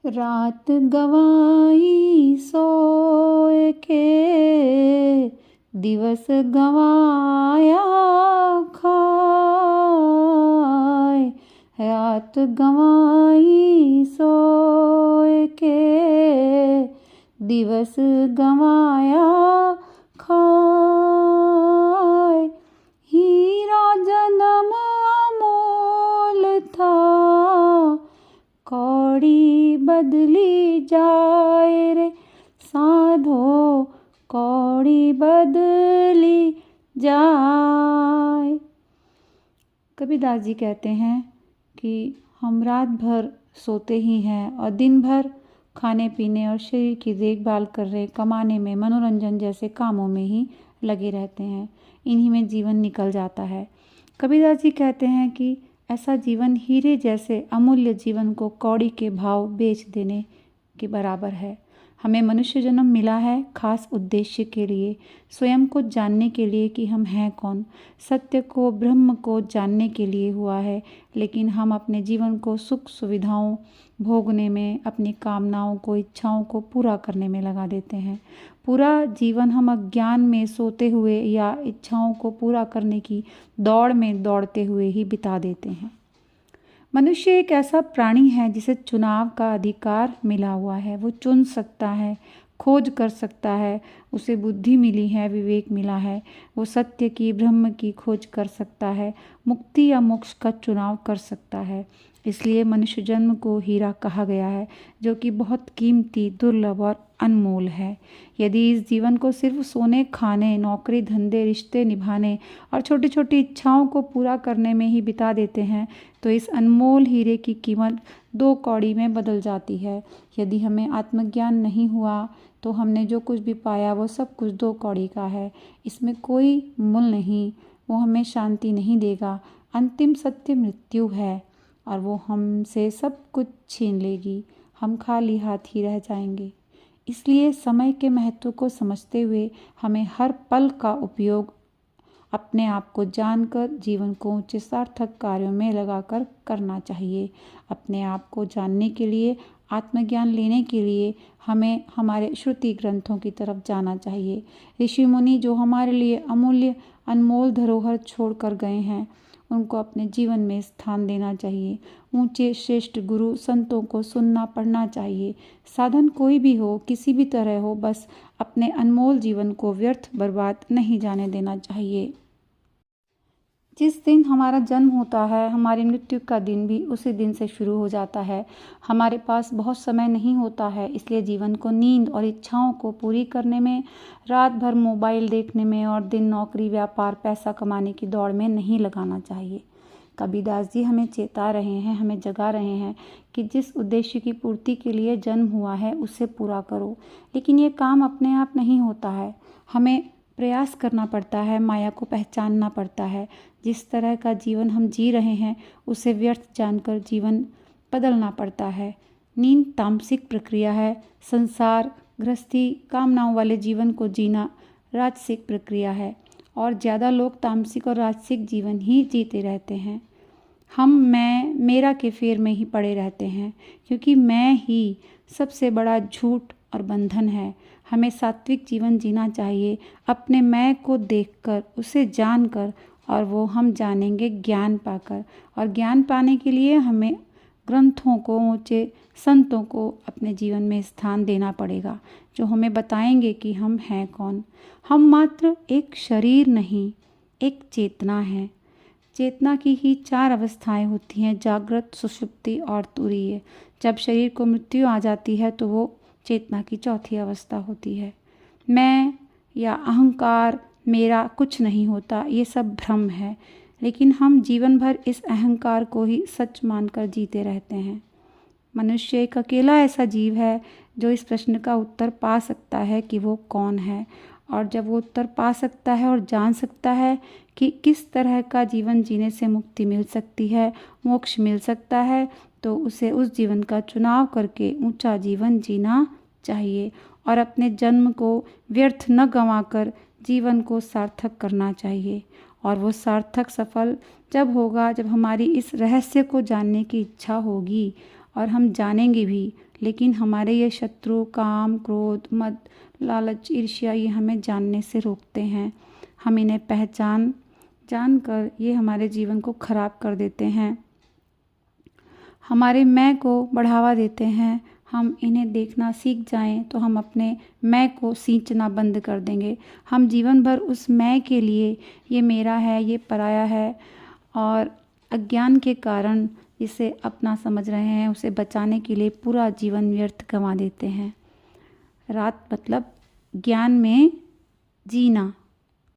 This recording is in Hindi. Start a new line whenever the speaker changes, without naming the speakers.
रात गवाई सोए के, दिवस गवाया खाए। रात गवाई सोए के, दिवस गवाया खाए। हीरा जन्म अमोल था, कौड़ी बदली जाए रे साधो, कौड़ी बदली जाए। कबीरदास जी कहते हैं कि हम रात भर सोते ही हैं और दिन भर खाने पीने और शरीर की देखभाल कर रहे, कमाने में, मनोरंजन जैसे कामों में ही लगे रहते हैं। इन्हीं में जीवन निकल जाता है। कबीरदास जी कहते हैं कि ऐसा जीवन हीरे जैसे अमूल्य जीवन को कौड़ी के भाव बेच देने के बराबर है। हमें मनुष्य जन्म मिला है खास उद्देश्य के लिए, स्वयं को जानने के लिए कि हम हैं कौन। सत्य को, ब्रह्म को जानने के लिए हुआ है, लेकिन हम अपने जीवन को सुख सुविधाओं भोगने में, अपनी कामनाओं को, इच्छाओं को पूरा करने में लगा देते हैं। पूरा जीवन हम अज्ञान में सोते हुए या इच्छाओं को पूरा करने की दौड़ में दौड़ते हुए ही बिता देते हैं। मनुष्य एक ऐसा प्राणी है जिसे चुनाव का अधिकार मिला हुआ है। वो चुन सकता है, खोज कर सकता है, उसे बुद्धि मिली है, विवेक मिला है। वो सत्य की, ब्रह्म की खोज कर सकता है, मुक्ति या मोक्ष का चुनाव कर सकता है। इसलिए मनुष्य जन्म को हीरा कहा गया है, जो कि बहुत कीमती, दुर्लभ और अनमोल है। यदि इस जीवन को सिर्फ सोने, खाने, नौकरी, धंधे, रिश्ते निभाने और छोटी छोटी इच्छाओं को पूरा करने में ही बिता देते हैं, तो इस अनमोल हीरे की कीमत 2 कौड़ी में बदल जाती है। यदि हमें आत्मज्ञान नहीं हुआ तो हमने जो कुछ भी पाया वो सब कुछ 2 कौड़ी का है। इसमें कोई मूल नहीं, वो हमें शांति नहीं देगा। अंतिम सत्य मृत्यु है और वो हमसे सब कुछ छीन लेगी। हम खाली हाथ ही रह जाएंगे। इसलिए समय के महत्व को समझते हुए हमें हर पल का उपयोग अपने आप को जानकर जीवन को ऊंचे सार्थक कार्यों में लगाकर करना चाहिए। अपने आप को जानने के लिए, आत्मज्ञान लेने के लिए हमें हमारे श्रुति ग्रंथों की तरफ जाना चाहिए। ऋषि मुनि जो हमारे लिए अमूल्य अनमोल धरोहर छोड़ कर गए हैं, उनको अपने जीवन में स्थान देना चाहिए। ऊंचे श्रेष्ठ गुरु संतों को सुनना, पढ़ना चाहिए। साधन कोई भी हो, किसी भी तरह हो, बस अपने अनमोल जीवन को व्यर्थ बर्बाद नहीं जाने देना चाहिए। जिस दिन हमारा जन्म होता है, हमारी मृत्यु का दिन भी उसी दिन से शुरू हो जाता है। हमारे पास बहुत समय नहीं होता है, इसलिए जीवन को नींद और इच्छाओं को पूरी करने में, रात भर मोबाइल देखने में और दिन नौकरी, व्यापार, पैसा कमाने की दौड़ में नहीं लगाना चाहिए। कबीरदास जी हमें चेता रहे हैं, हमें जगा रहे हैं कि जिस उद्देश्य की पूर्ति के लिए जन्म हुआ है उसे पूरा करो। लेकिन ये काम अपने आप नहीं होता है, हमें प्रयास करना पड़ता है, माया को पहचानना पड़ता है। जिस तरह का जीवन हम जी रहे हैं उसे व्यर्थ जानकर जीवन बदलना पड़ता है। नींद तामसिक प्रक्रिया है, संसार, गृहस्थी, कामनाओं वाले जीवन को जीना राजसिक प्रक्रिया है और ज़्यादा लोग तामसिक और राजसिक जीवन ही जीते रहते हैं। हम मैं मेरा के फेर में ही पड़े रहते हैं, क्योंकि मैं ही सबसे बड़ा झूठ और बंधन है। हमें सात्विक जीवन जीना चाहिए, अपने मैं को देखकर, उसे जानकर, और वो हम जानेंगे ज्ञान पाकर। और ज्ञान पाने के लिए हमें ग्रंथों को, ऊंचे संतों को अपने जीवन में स्थान देना पड़ेगा, जो हमें बताएंगे कि हम हैं कौन। हम मात्र एक शरीर नहीं, एक चेतना है। चेतना की ही 4 अवस्थाएं होती हैं, जागृत, सुषुप्ति और तुरीय। जब शरीर को मृत्यु आ जाती है तो वो चेतना की 4थी अवस्था होती है। मैं या अहंकार, मेरा कुछ नहीं होता, ये सब भ्रम है। लेकिन हम जीवन भर इस अहंकार को ही सच मानकर जीते रहते हैं। मनुष्य एक अकेला ऐसा जीव है जो इस प्रश्न का उत्तर पा सकता है कि वो कौन है। और जब वो उत्तर पा सकता है और जान सकता है कि किस तरह का जीवन जीने से मुक्ति मिल सकती है, मोक्ष मिल सकता है, तो उसे उस जीवन का चुनाव करके ऊंचा जीवन जीना चाहिए और अपने जन्म को व्यर्थ न गंवाकर जीवन को सार्थक करना चाहिए। और वो सार्थक सफल जब होगा जब हमारी इस रहस्य को जानने की इच्छा होगी और हम जानेंगे भी, लेकिन हमारे ये शत्रु काम, क्रोध, मद, लालच, ईर्ष्या ये हमें जानने से रोकते हैं। हम इन्हें जानकर ये हमारे जीवन को खराब कर देते हैं, हमारे मैं को बढ़ावा देते हैं। हम इन्हें देखना सीख जाएं तो हम अपने मैं को सींचना बंद कर देंगे। हम जीवन भर उस मैं के लिए, ये मेरा है, ये पराया है, और अज्ञान के कारण इसे अपना समझ रहे हैं, उसे बचाने के लिए पूरा जीवन व्यर्थ गंवा देते हैं। रात मतलब ज्ञान में जीना।